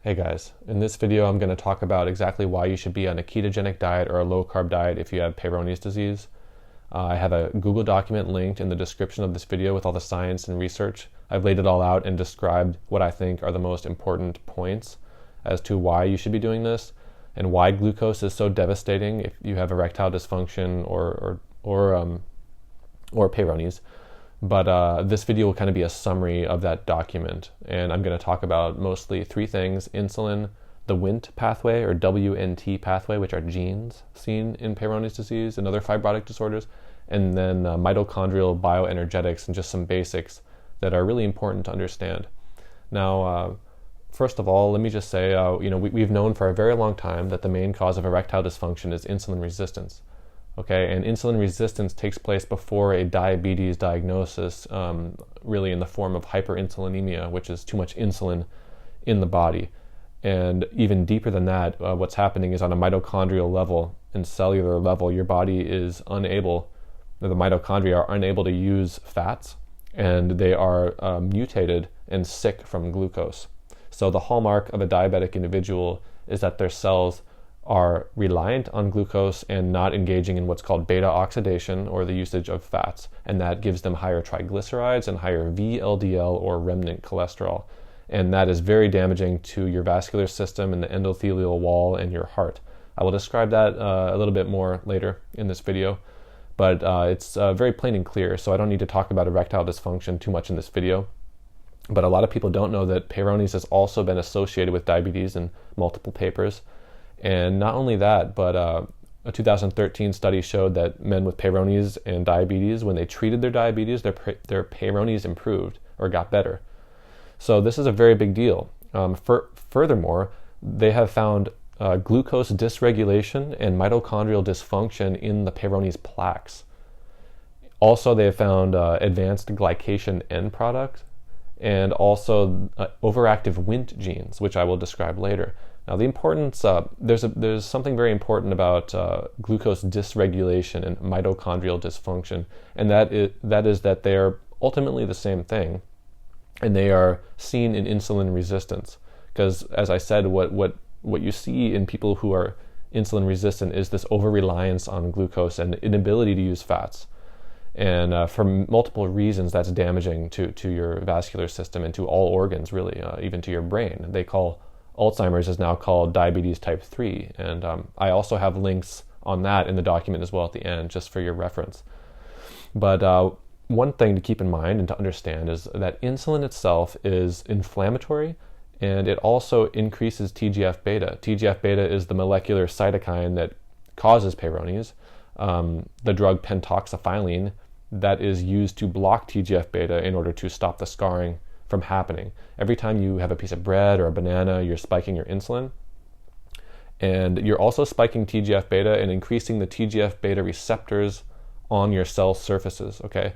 Hey guys, in this video I'm going to talk about exactly why you should be on a ketogenic diet or a low-carb diet if you have Peyronies disease. I have a Google document linked in the description of this video with all the science and research. I've laid it all out and described what I think are the most important points as to why you should be doing this and why glucose is so devastating if you have erectile dysfunction or Peyronies. But this video will kind of be a summary of that document, and I'm going to talk about mostly three things: insulin, the Wnt pathway or WNT pathway, which are genes seen in Peyronies disease and other fibrotic disorders, and then mitochondrial bioenergetics and just some basics that are really important to understand. Now, first of all, let me just say, we've known for a very long time that the main cause of erectile dysfunction is insulin resistance. Okay, and insulin resistance takes place before a diabetes diagnosis, really in the form of hyperinsulinemia, which is too much insulin in the body. And even deeper than that, what's happening is on a mitochondrial level and cellular level, your body is unable, the mitochondria are unable to use fats, and they are mutated and sick from glucose. So the hallmark of a diabetic individual is that their cells are reliant on glucose and not engaging in what's called beta oxidation, or the usage of fats, and that gives them higher triglycerides and higher VLDL or remnant cholesterol, and that is very damaging to your vascular system and the endothelial wall and your heart. I will describe that a little bit more later in this video, but it's very plain and clear, so I don't need to talk about erectile dysfunction too much in this video. But a lot of people don't know that Peyronies has also been associated with diabetes in multiple papers. And not only that, but a 2013 study showed that men with Peyronies and diabetes, when they treated their diabetes, their Peyronies improved or got better. So this is a very big deal. Furthermore, they have found glucose dysregulation and mitochondrial dysfunction in the Peyronies plaques. Also, they have found advanced glycation end product and also overactive Wnt genes, which I will describe later. Now, the importance, there's something very important about glucose dysregulation and mitochondrial dysfunction, and that is that they are ultimately the same thing, and they are seen in insulin resistance. Because, as I said, what you see in people who are insulin resistant is this over-reliance on glucose and inability to use fats. And for multiple reasons, that's damaging to your vascular system and to all organs, really, even to your brain. Alzheimer's is now called diabetes type 3, and I also have links on that in the document as well at the end, just for your reference. But one thing to keep in mind and to understand is that insulin itself is inflammatory, and it also increases TGF-beta. TGF-beta is the molecular cytokine that causes Peyronies. The drug pentoxifylline that is used to block TGF-beta in order to stop the scarring from happening. Every time you have a piece of bread or a banana, you're spiking your insulin, and you're also spiking TGF-beta and increasing the TGF-beta receptors on your cell surfaces. Okay,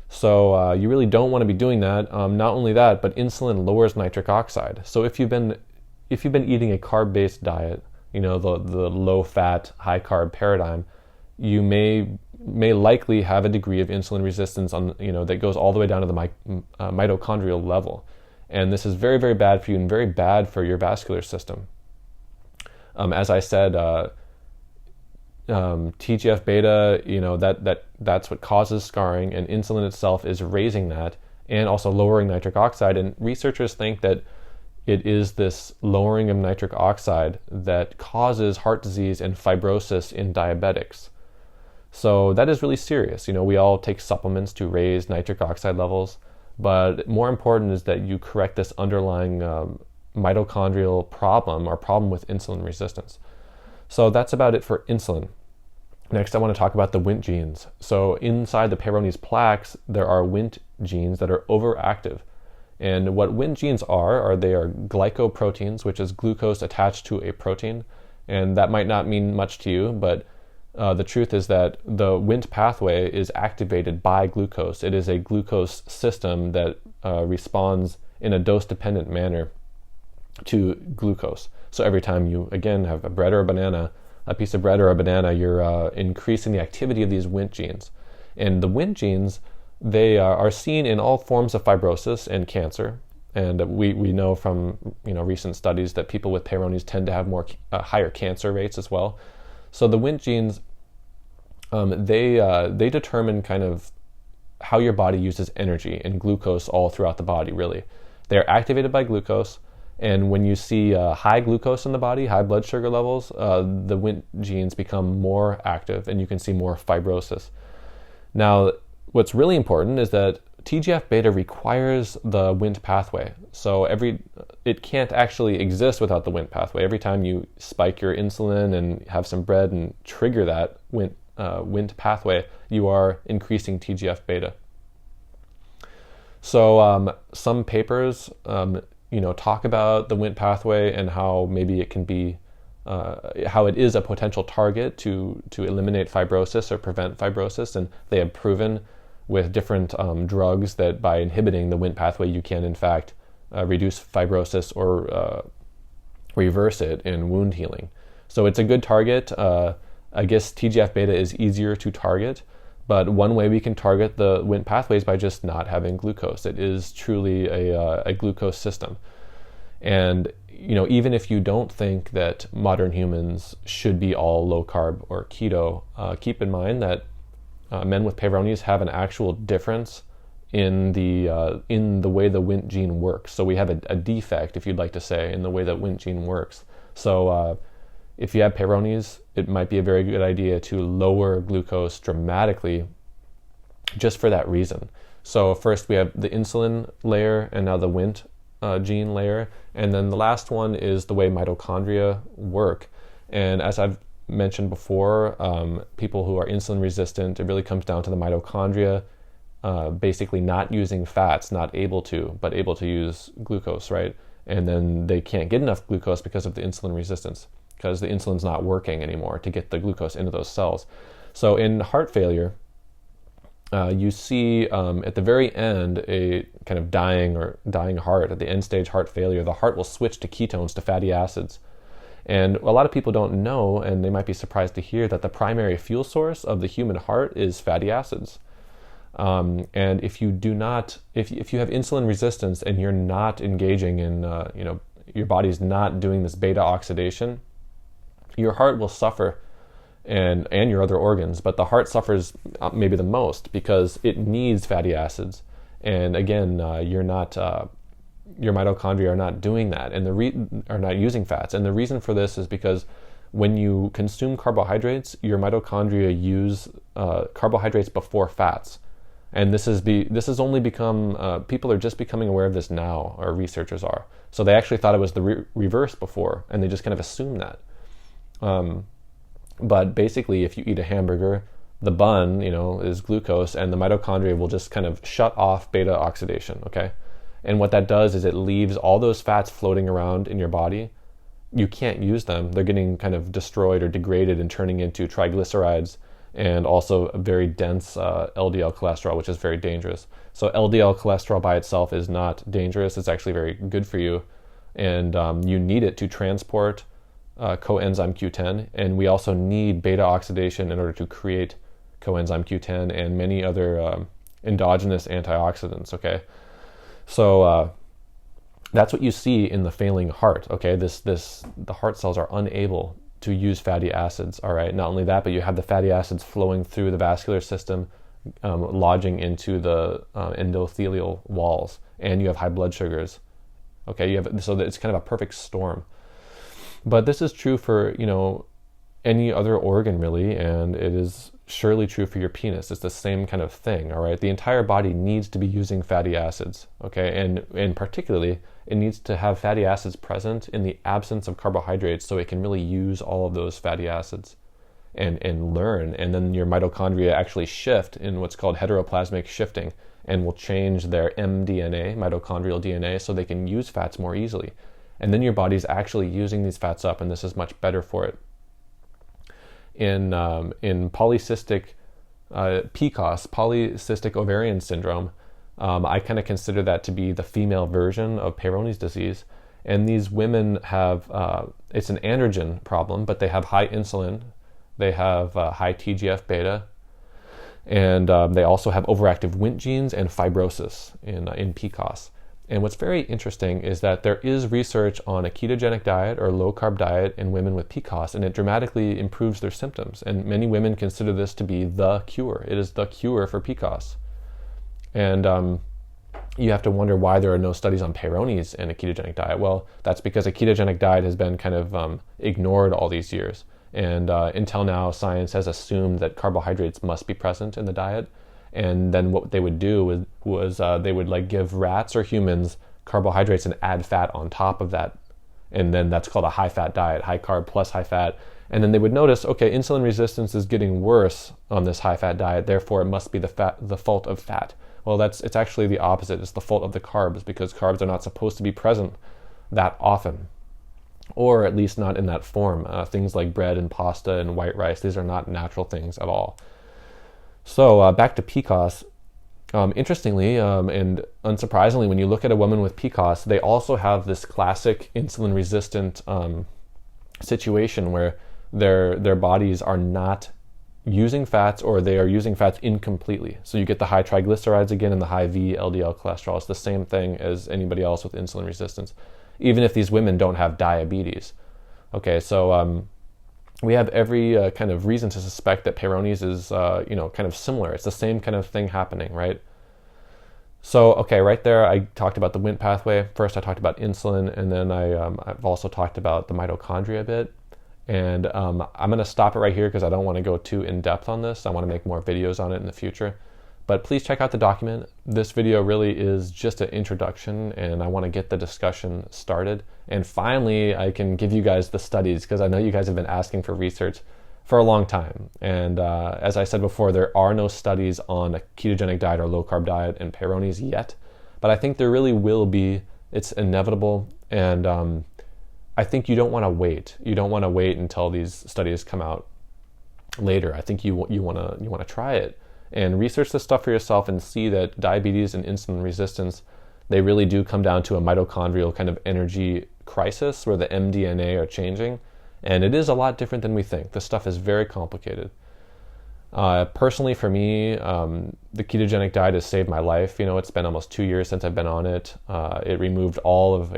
so you really don't want to be doing that. Not only that, but insulin lowers nitric oxide. So if you've been eating a carb-based diet, the low-fat, high-carb paradigm, you may likely have a degree of insulin resistance that goes all the way down to the mitochondrial level, and this is very, very bad for you and very bad for your vascular system. As I said, TGF-beta, that's what causes scarring, and insulin itself is raising that and also lowering nitric oxide. And researchers think that it is this lowering of nitric oxide that causes heart disease and fibrosis in diabetics. So that is really serious. We all take supplements to raise nitric oxide levels, but more important is that you correct this underlying mitochondrial problem or problem with insulin resistance. So that's about it for insulin. Next, I want to talk about the Wnt genes. So inside the Peyronies plaques, there are Wnt genes that are overactive. And what Wnt genes are they are glycoproteins, which is glucose attached to a protein. And that might not mean much to you, but the truth is that the Wnt pathway is activated by glucose. It is a glucose system that responds in a dose-dependent manner to glucose. So every time you, again, have a piece of bread or a banana, you're increasing the activity of these Wnt genes. And the Wnt genes, they are seen in all forms of fibrosis and cancer. And we know from recent studies that people with Peyronies tend to have more higher cancer rates as well. So the Wnt genes, they determine kind of how your body uses energy and glucose all throughout the body, really. They're activated by glucose, and when you see high glucose in the body, high blood sugar levels, the Wnt genes become more active, and you can see more fibrosis. Now, what's really important is that TGF-beta requires the Wnt pathway. So it can't actually exist without the Wnt pathway. Every time you spike your insulin and have some bread and trigger that Wnt pathway, you are increasing TGF-beta. So some papers, talk about the Wnt pathway and how maybe it can be, how it is a potential target to eliminate fibrosis or prevent fibrosis, and they have proven with different drugs that by inhibiting the Wnt pathway, you can in fact reduce fibrosis or reverse it in wound healing. So it's a good target. I guess TGF-beta is easier to target, but one way we can target the Wnt pathway is by just not having glucose. It is truly a glucose system. And even if you don't think that modern humans should be all low carb or keto, keep in mind that men with Peyronies have an actual difference in the way the Wnt gene works. So we have a defect, if you'd like to say, in the way that Wnt gene works. So if you have Peyronies, it might be a very good idea to lower glucose dramatically just for that reason. So first we have the insulin layer and now the Wnt gene layer. And then the last one is the way mitochondria work. And as I've mentioned before, people who are insulin resistant, it really comes down to the mitochondria basically not using fats, not able to, but able to use glucose, right? And then they can't get enough glucose because of the insulin resistance, because the insulin's not working anymore to get the glucose into those cells. So in heart failure, you see at the very end a kind of dying heart. At the end stage heart failure, the heart will switch to ketones, to fatty acids. And a lot of people don't know, and they might be surprised to hear, that the primary fuel source of the human heart is fatty acids. And if you do not, if you have insulin resistance and you're not engaging in, your body's not doing this beta oxidation, your heart will suffer, and your other organs, but the heart suffers maybe the most because it needs fatty acids. And again, your mitochondria are not doing that, and are not using fats. And the reason for this is because when you consume carbohydrates, your mitochondria use carbohydrates before fats. And this has only become, people are just becoming aware of this now, or researchers are. So they actually thought it was the reverse before, and they just kind of assumed that. But basically, if you eat a hamburger, the bun, is glucose, and the mitochondria will just kind of shut off beta oxidation, okay? And what that does is it leaves all those fats floating around in your body. You can't use them. They're getting kind of destroyed or degraded and turning into triglycerides and also a very dense LDL cholesterol, which is very dangerous. So LDL cholesterol by itself is not dangerous. It's actually very good for you. And you need it to transport coenzyme Q10. And we also need beta oxidation in order to create coenzyme Q10 and many other endogenous antioxidants, okay? So that's what you see in the failing heart, okay? The heart cells are unable to use fatty acids, all right? Not only that, but you have the fatty acids flowing through the vascular system, lodging into the endothelial walls, and you have high blood sugars, okay? So that it's kind of a perfect storm. But this is true for, any other organ really, and it is surely true for your penis. It's the same kind of thing, all right? The entire body needs to be using fatty acids, okay? And particularly, it needs to have fatty acids present in the absence of carbohydrates so it can really use all of those fatty acids and learn. And then your mitochondria actually shift in what's called heteroplasmic shifting and will change their mDNA, mitochondrial DNA, so they can use fats more easily. And then your body's actually using these fats up, and this is much better for it. In polycystic PCOS, polycystic ovarian syndrome, I kind of consider that to be the female version of Peyronies disease. And these women have, it's an androgen problem, but they have high insulin, they have high TGF-beta, and they also have overactive Wnt genes and fibrosis in PCOS. And what's very interesting is that there is research on a ketogenic diet or low-carb diet in women with PCOS, and it dramatically improves their symptoms. And many women consider this to be the cure. It is the cure for PCOS. And you have to wonder why there are no studies on Peyronies in a ketogenic diet. Well, that's because a ketogenic diet has been kind of ignored all these years. And until now, science has assumed that carbohydrates must be present in the diet. And then what they would do was they would like give rats or humans carbohydrates and add fat on top of that. And then that's called a high-fat diet, high carb plus high fat. And then they would notice, okay, insulin resistance is getting worse on this high-fat diet, therefore it must be the fault of fat. Well, it's actually the opposite. It's the fault of the carbs, because carbs are not supposed to be present that often, or at least not in that form. Things like bread and pasta and white rice, these are not natural things at all. So back to PCOS. Interestingly and unsurprisingly, when you look at a woman with PCOS, they also have this classic insulin-resistant situation where their bodies are not using fats, or they are using fats incompletely. So you get the high triglycerides again and the high VLDL cholesterol. It's the same thing as anybody else with insulin resistance, even if these women don't have diabetes. Okay, so we have every kind of reason to suspect that Peyronies is, kind of similar. It's the same kind of thing happening, right? So, okay, right there, I talked about the Wnt pathway. First, I talked about insulin, and then I've also talked about the mitochondria a bit. And I'm going to stop it right here because I don't want to go too in-depth on this. I want to make more videos on it in the future. But please check out the document. This video really is just an introduction, and I want to get the discussion started. And finally, I can give you guys the studies, because I know you guys have been asking for research for a long time. And as I said before, there are no studies on a ketogenic diet or low-carb diet and Peyronies yet. But I think there really will be. It's inevitable. And I think you don't want to wait. You don't want to wait until these studies come out later. I think you want to try it and research this stuff for yourself and see that diabetes and insulin resistance, they really do come down to a mitochondrial kind of energy crisis where the mDNA are changing. And it is a lot different than we think. This stuff is very complicated. Personally, for me, the ketogenic diet has saved my life. It's been almost 2 years since I've been on it. It removed all of,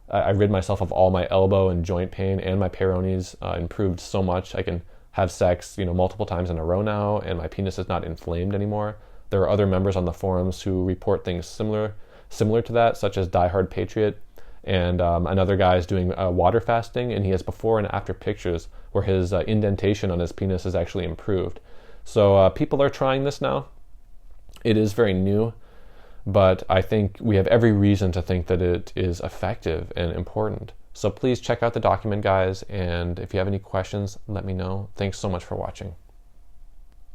I rid myself of all my elbow and joint pain, and my Peyronies improved so much. I can have sex, multiple times in a row now, and my penis is not inflamed anymore. There are other members on the forums who report things similar to that, such as Diehard Patriot, and another guy is doing water fasting, and he has before and after pictures where his indentation on his penis is actually improved. So people are trying this now. It is very new, but I think we have every reason to think that it is effective and important. So please check out the document, guys, and if you have any questions, let me know. Thanks so much for watching.